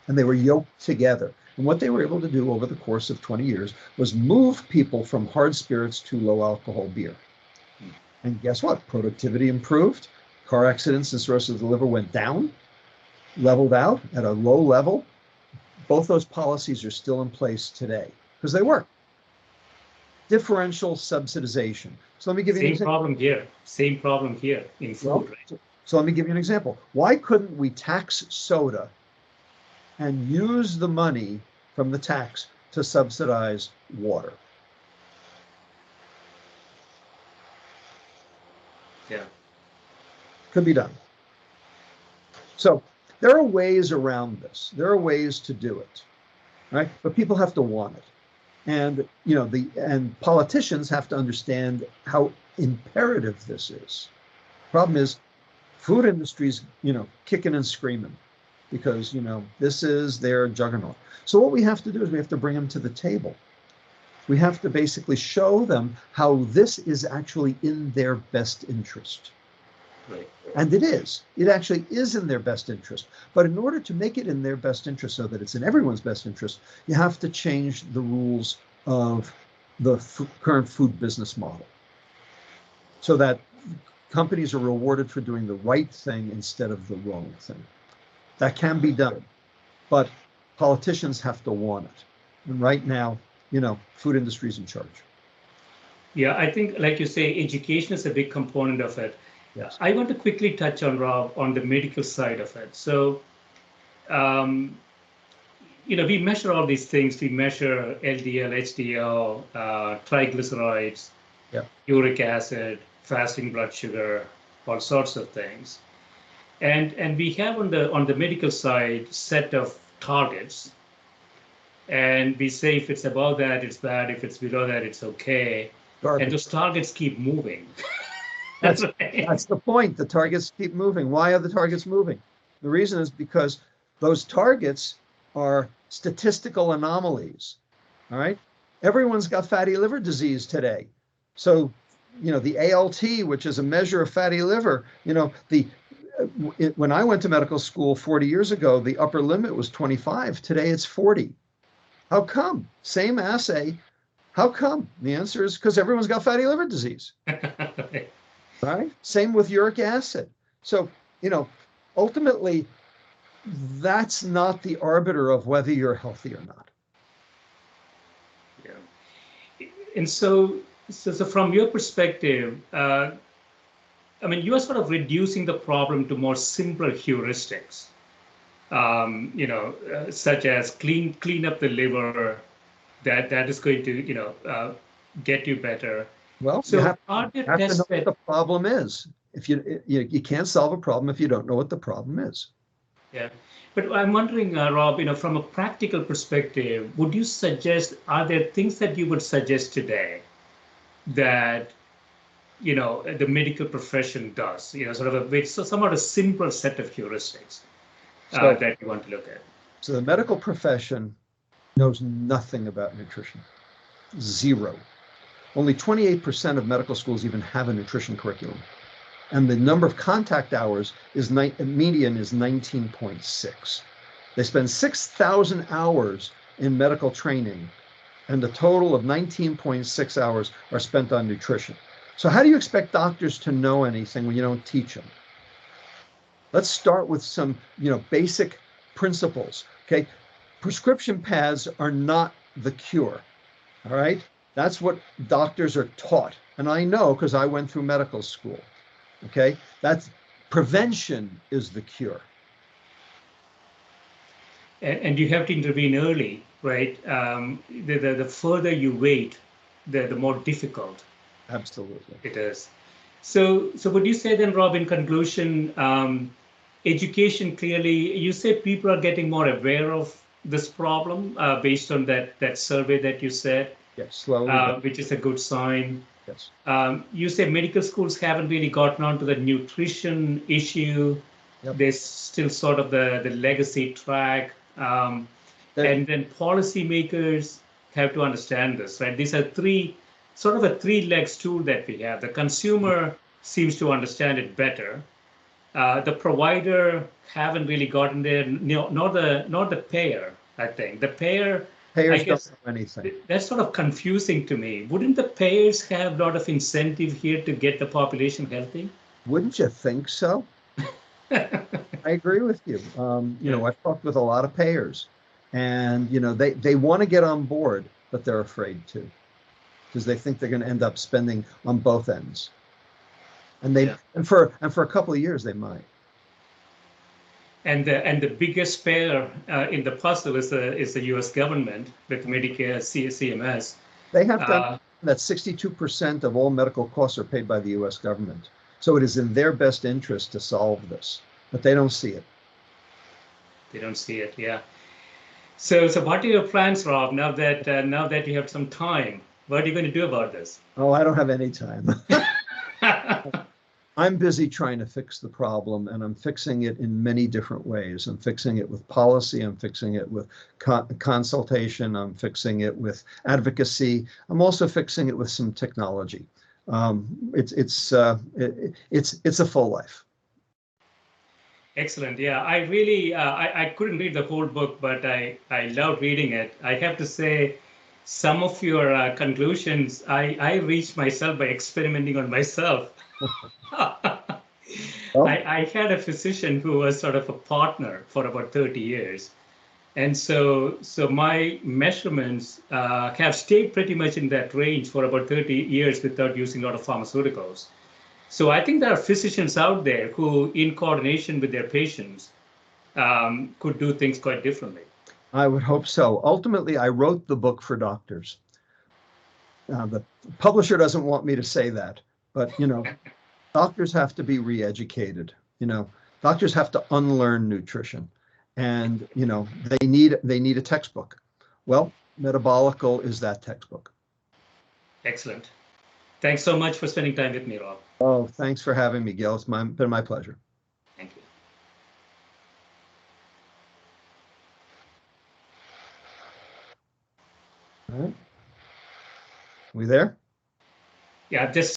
And they were yoked together. And what they were able to do over the course of 20 years was move people from hard spirits to low alcohol beer. And guess what? Productivity improved. Car accidents and cirrhosis of the liver went down, leveled out at a low level. Both those policies are still in place today because they work. Differential subsidization. So let me give you an example. Same problem here in food, right? So let me give you an example. Why couldn't we tax soda and use the money from the tax to subsidize water? Yeah. Could be done. So there are ways around this. There are ways to do it, right? But people have to want it. And, and politicians have to understand how imperative this is. Problem is, food industry's, kicking and screaming because, this is their juggernaut. So what we have to do is we have to bring them to the table. We have to basically show them how this is actually in their best interest. Right. And it is. It actually is in their best interest. But in order to make it in their best interest so that it's in everyone's best interest, you have to change the rules of the current food business model so that companies are rewarded for doing the right thing instead of the wrong thing. That can be done, but politicians have to want it. And right now, food industry is in charge. Yeah, I think, like you say, education is a big component of it. Yes. I want to quickly touch on, Rob, on the medical side of it. So, we measure all these things. We measure LDL, HDL, triglycerides, uric acid, fasting blood sugar, all sorts of things. And we have on the medical side set of targets. And we say if it's above that, it's bad. If it's below that, it's okay. And those targets keep moving. That's the point. The targets keep moving. Why are the targets moving? The reason is because those targets are statistical anomalies. All right. Everyone's got fatty liver disease today. So, the ALT, which is a measure of fatty liver, when I went to medical school 40 years ago, the upper limit was 25. Today it's 40. How come? Same assay. How come? The answer is because everyone's got fatty liver disease. Right? Same with uric acid. So, ultimately, that's not the arbiter of whether you're healthy or not. Yeah. And so from your perspective, you are sort of reducing the problem to more simpler heuristics, such as clean up the liver. That is going to, get you better. Well, so you have to know what the problem is. If you can't solve a problem if you don't know what the problem is. Yeah, but I'm wondering, Rob, from a practical perspective, would you suggest, are there things that you would suggest today that, the medical profession does, sort of somewhat a simple set of heuristics that you want to look at? So the medical profession knows nothing about nutrition. Zero. Only 28% of medical schools even have a nutrition curriculum. And the number of contact hours median is 19.6. They spend 6,000 hours in medical training, and a total of 19.6 hours are spent on nutrition. So how do you expect doctors to know anything when you don't teach them? Let's start with some, basic principles, okay? Prescription pads are not the cure, all right? That's what doctors are taught. And I know because I went through medical school, okay? That's prevention is the cure. And you have to intervene early, right? The further you wait, the more difficult. Absolutely. It is. So would you say then, Rob, in conclusion, education clearly, you say people are getting more aware of this problem based on that survey that you said? Yes, slowly. Which is a good sign. Yes. You say medical schools haven't really gotten onto the nutrition issue. Yep. There's still sort of the legacy track. And then policymakers have to understand this, right? These are sort of a three-leg stool that we have. The consumer seems to understand it better. The provider haven't really gotten there, nor the payer, I think. The payer, Payers I guess, don't know anything. That's sort of confusing to me. Wouldn't the payers have a lot of incentive here to get the population healthy? Wouldn't you think so? I agree with you. I've talked with a lot of payers, and they want to get on board, but they're afraid to, because they think they're going to end up spending on both ends. And for a couple of years they might. And the biggest payer in the puzzle is the U.S. government with Medicare, CMS. They have done that 62% of all medical costs are paid by the U.S. government. So it is in their best interest to solve this, but they don't see it. They don't see it, yeah. So what are your plans, Rob? Now that you have some time, what are you going to do about this? Oh, I don't have any time. I'm busy trying to fix the problem, and I'm fixing it in many different ways. I'm fixing it with policy. I'm fixing it with consultation. I'm fixing it with advocacy. I'm also fixing it with some technology. It's a full life. Excellent. Yeah, I really I couldn't read the whole book, but I loved reading it. I have to say, some of your conclusions, I reached myself by experimenting on myself. I had a physician who was sort of a partner for about 30 years. And so my measurements have stayed pretty much in that range for about 30 years without using a lot of pharmaceuticals. So I think there are physicians out there who, in coordination with their patients, could do things quite differently. I would hope so. Ultimately, I wrote the book for doctors. The publisher doesn't want me to say that, but doctors have to be re-educated. Doctors have to unlearn nutrition, and they need a textbook. Well, Metabolical is that textbook. Excellent. Thanks so much for spending time with me, Rob. Oh, thanks for having me, Gill. It's been my pleasure. Thank you. All right. We there? Yeah, just